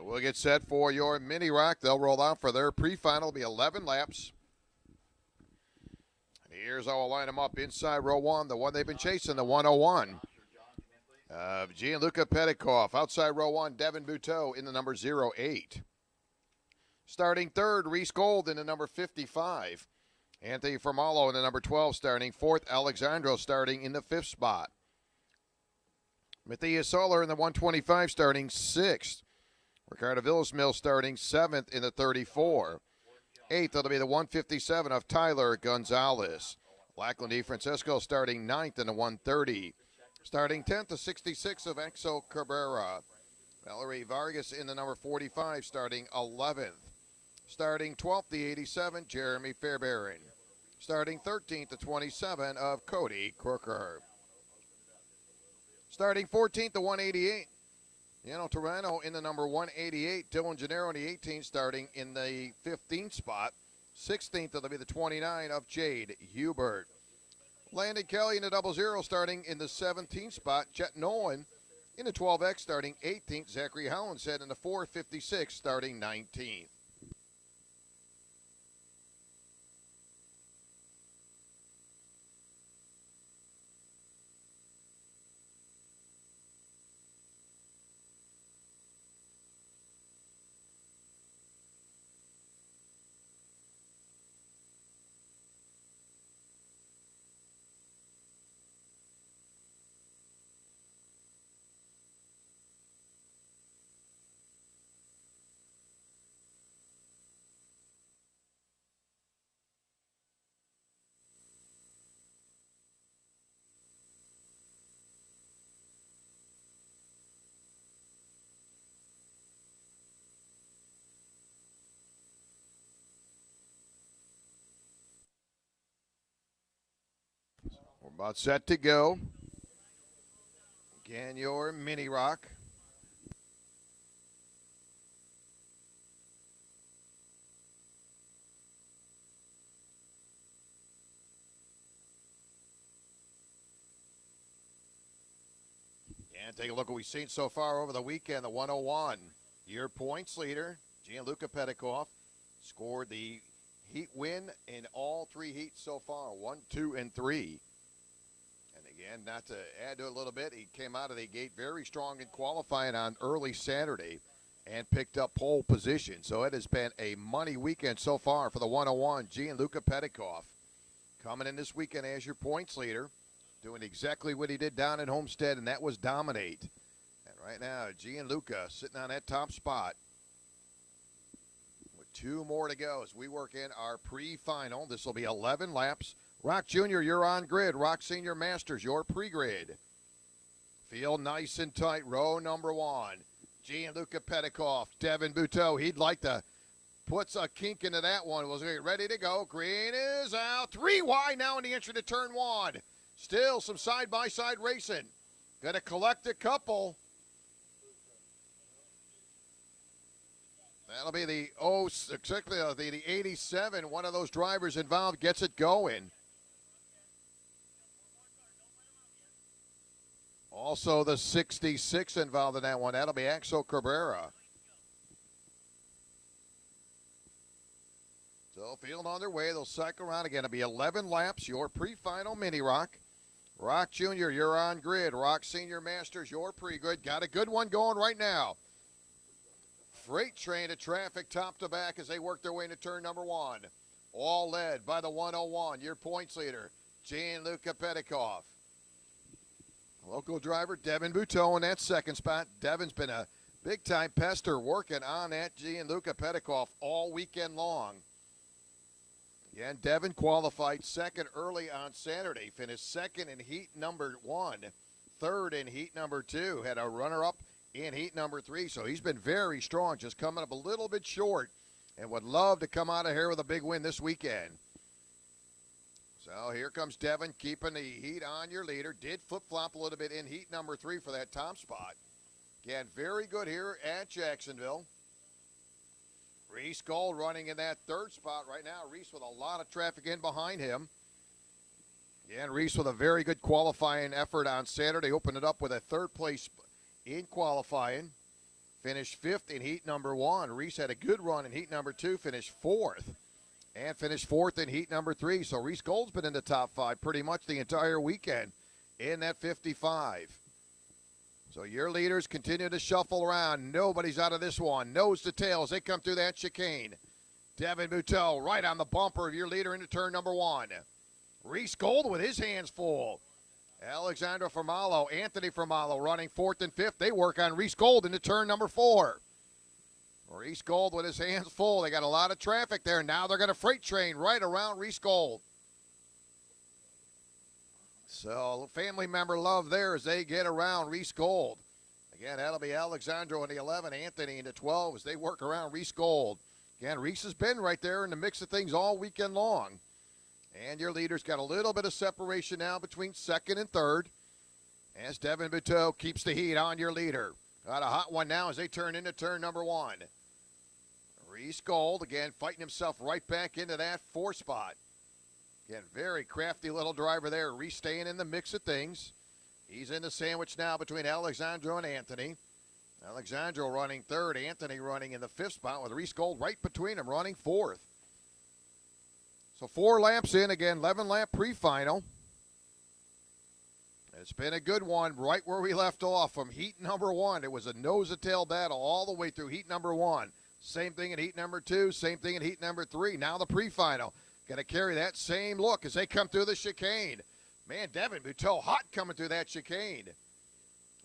We'll get set for your mini rock. They'll roll out for their pre-final. It'll be 11 laps. And here's how we'll line them up inside row one, the one they've been chasing, the 101. Gianluca Petikoff. Outside row one, Devin Buteau in the number 08. Starting third, Reese Gold in the number 55. Anthony Formalo in the number 12 starting. Fourth, Alexandro starting in the fifth spot. Matthias Soler in the 125 starting sixth. Ricardo Villasmil starting seventh in the 34. Eighth, it'll be the 157 of Tyler Gonzalez. Lachlan DeFrancesco starting ninth in the 130. Starting 10th, the 66 of Exo Cabrera. Valerie Vargas in the number 45 starting 11th. Starting 12th, the 87, Jeremy Fairbairn. Starting 13th, the 27 of Cody Crooker. Starting 14th, the 188, Yano Torano in the number 188. Dylan Gennaro in the 18, starting in the 15th spot. 16th, it'll be the 29 of Jade Hubert. Landon Kelly in the 00, starting in the 17th spot. Jet Nolan in the 12X, starting 18th. Zachary Hollinshead in the 456, starting 19th. We're about set to go. Again, your mini rock. And take a look at what we've seen so far over the weekend. The 101, your points leader, Gianluca Petikoff, scored the heat win in all three heats so far, 1, 2, and 3. And again, not to add to it a little bit, he came out of the gate very strong in qualifying on early Saturday and picked up pole position. So it has been a money weekend so far for the 101, Gianluca Petikoff. Coming in this weekend as your points leader, doing exactly what he did down in Homestead, and that was dominate. And right now, Gianluca sitting on that top spot with 2 more to go as we work in our pre-final. This will be 11 laps. Rock Jr., you're on grid. Rock Senior Masters, your pre-grid. Field nice and tight. Row number 1. Gianluca Petikoff, Devin Buteau. He'd like to put a kink into that one. Was ready to go. Green is out. 3 wide now in the entry to turn 1. Still some side-by-side racing. Going to collect a couple. That'll be the the 87. One of those drivers involved gets it going. Also the 66 involved in that one. That'll be Axel Cabrera. So field on their way. They'll cycle around again. It'll be 11 laps. Your pre-final mini rock. Rock Jr., you're on grid. Rock Senior Masters, your pre-grid. Got a good one going right now. Freight train of traffic top to back as they work their way into turn number 1. All led by the 101, your points leader, Gianluca Petikoff. Local driver Devin Buteau in that second spot. Devin's been a big-time pester working on that Gianluca Petikoff all weekend long. Again, Devin qualified second early on Saturday, finished second in heat number 1, third in heat number 2, had a runner-up in heat number 3, so he's been very strong, just coming up a little bit short, and would love to come out of here with a big win this weekend. So here comes Devin, keeping the heat on your leader. Did flip-flop a little bit in heat number 3 for that top spot. Again, very good here at Jacksonville. Reese Gold running in that third spot right now. Reese with a lot of traffic in behind him. Again, Reese with a very good qualifying effort on Saturday. Opened it up with a third place in qualifying. finished 5th in heat number 1. Reese had a good run in heat number 2, finished 4th. And finished 4th in heat number 3. So Reese Gold's been in the top 5 pretty much the entire weekend in that 55. So your leaders continue to shuffle around. Nobody's out of this one. Nose to tail as they come through that chicane. Devin Buteau right on the bumper of your leader into turn number 1. Reese Gold with his hands full. Alexandro Formalo, Anthony Formalo running 4th and 5th. They work on Reese Gold into turn number 4. Reese Gold with his hands full. They got a lot of traffic there. Now they're going to freight train right around Reese Gold. So family member love there as they get around Reese Gold. Again, that'll be Alexandro in the 11, Anthony in the 12 as they work around Reese Gold. Again, Reese has been right there in the mix of things all weekend long. And your leader's got a little bit of separation now between 2nd and 3rd as Devin Buteau keeps the heat on your leader. Got a hot one now as they turn into turn number 1. Reese Gold, again, fighting himself right back into that 4 spot. Again, very crafty little driver there. Reese staying in the mix of things. He's in the sandwich now between Alexandro and Anthony. Alexandro running 3rd, Anthony running in the 5th spot with Reese Gold right between them, running 4th. So 4 laps in, again, 11-lap pre-final. It's been a good one right where we left off from heat number 1. It was a nose-to-tail battle all the way through heat number 1. Same thing in heat number 2, same thing in heat number 3. Now the pre-final. Going to carry that same look as they come through the chicane. Man, Devin Buteau hot coming through that chicane.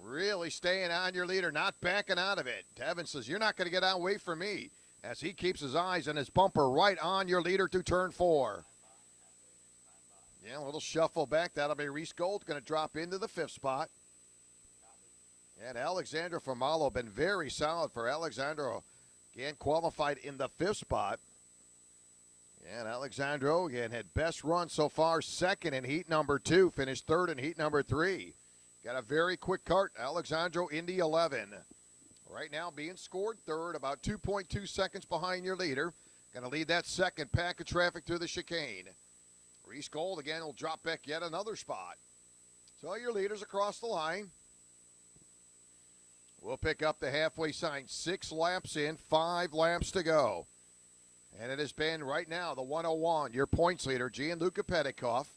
Really staying on your leader, not backing out of it. Devin says, you're not going to get out away from me, as he keeps his eyes and his bumper right on your leader through turn 4. Yeah, a little shuffle back. That'll be Reese Gold going to drop into the 5th spot. And Alexandro Formalo been very solid for Alexandro. Again, qualified in the 5th spot. And Alexandro, again, had best run so far, 2nd in heat number 2, finished 3rd in heat number 3. Got a very quick cart, Alexandro in the 11. Right now being scored 3rd, about 2.2 seconds behind your leader. Going to lead that 2nd pack of traffic through the chicane. Reese Gold, again, will drop back yet another spot. So your leaders across the line. We'll pick up the halfway sign. 6 laps in, 5 laps to go. And it has been right now the 101, your points leader, Gianluca Petikoff,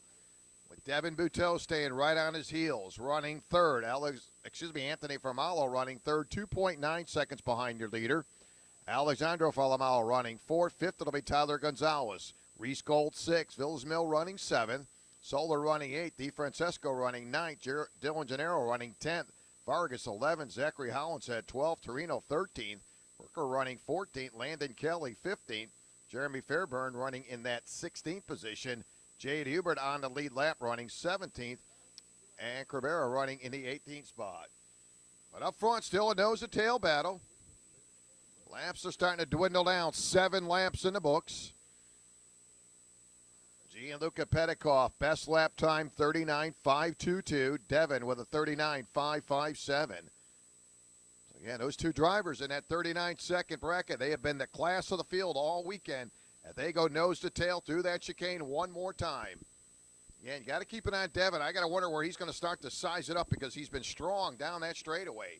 with Devin Buteau staying right on his heels, running 3rd. Anthony Formalo running 3rd, 2.9 seconds behind your leader. Alexandro Formalo running 4th. 5th, it'll be Tyler Gonzalez. Reese Gold 6th. Villas Mill running 7th. Solar running 8th. DeFrancesco running 9th. Dylan Gennaro running 10th. Vargas 11th. Zachary Hollinshead 12th. Torino 13th. Worker running 14th. Landon Kelly 15th. Jeremy Fairburn running in that 16th position. Jade Hubert on the lead lap running 17th. And Cabrera running in the 18th spot. But up front, still a nose-to-tail battle. Laps are starting to dwindle down. 7 laps in the books. Gianluca Petikoff, best lap time 39.522. Devin with a 39.557. Again, those 2 drivers in that 39-second bracket, they have been the class of the field all weekend. And they go nose to tail through that chicane one more time. Again, you got to keep an eye on Devin. I got to wonder where he's going to start to size it up because he's been strong down that straightaway.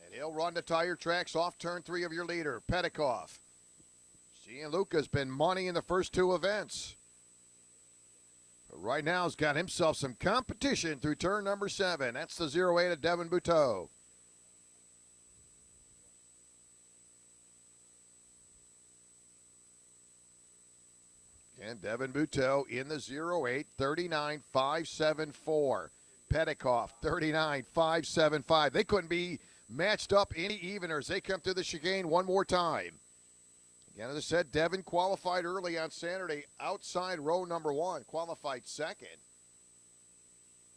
And he'll run the tire tracks off turn 3 of your leader, Petikoff. Gianluca's been money in the first 2 events. But right now he's got himself some competition through turn number 7. That's the 0-8 of Devin Buteau. And Devin Buteau in the 0-8, 39.574. Petikoff, 39.575. They couldn't be matched up any evener as they come through the chicane one more time. Again, as I said, Devin qualified early on Saturday outside row number 1, qualified 2nd.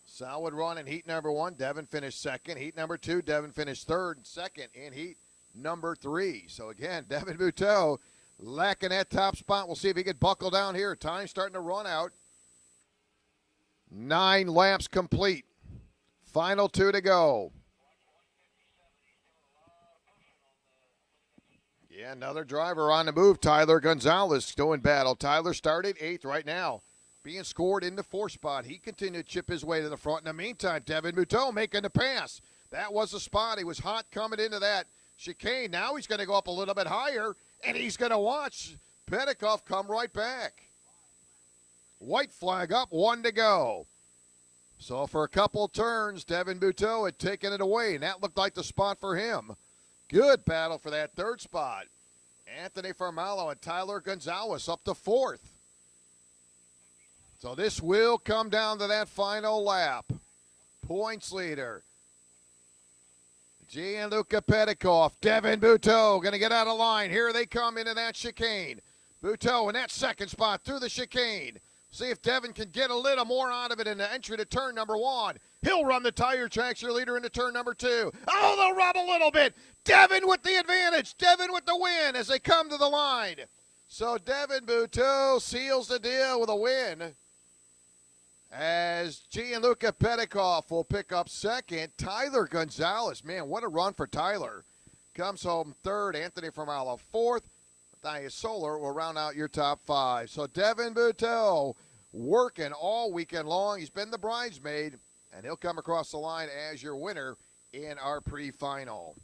Solid run in heat number 1. Devin finished 2nd. Heat number 2, Devin finished 3rd and 2nd in heat number 3. So again, Devin Buteau lacking that top spot. We'll see if he can buckle down here. Time starting to run out. 9 laps complete. Final 2 to go. Yeah, another driver on the move. Tyler Gonzalez doing battle. Tyler started 8th right now, being scored in the 4th spot. He continued to chip his way to the front. In the meantime, Devin Buteau making the pass. That was the spot. He was hot coming into that chicane. Now he's going to go up a little bit higher, and he's going to watch Petikoff come right back. White flag up, 1 to go. So for a couple turns, Devin Buteau had taken it away, and that looked like the spot for him. Good battle for that third spot. Anthony Formalo and Tyler Gonzalez up to fourth. So this will come down to that final lap. Points leader, Gianluca Petikoff. Devin Buteau going to get out of line. Here they come into that chicane. Buteau in that second spot through the chicane. See if Devin can get a little more out of it in the entry to turn number 1. He'll run the tire tracks leader into turn number 2. Oh, they'll rub a little bit. Devin with the advantage. Devin with the win as they come to the line. So Devin Buteau seals the deal with a win, as Gianluca Petikoff will pick up second. Tyler Gonzalez, man, what a run for Tyler. Comes home third. Anthony Formalo fourth. Matthias Solar will round out your top 5. So Devin Buteau working all weekend long. He's been the bridesmaid, and he'll come across the line as your winner in our pre-final.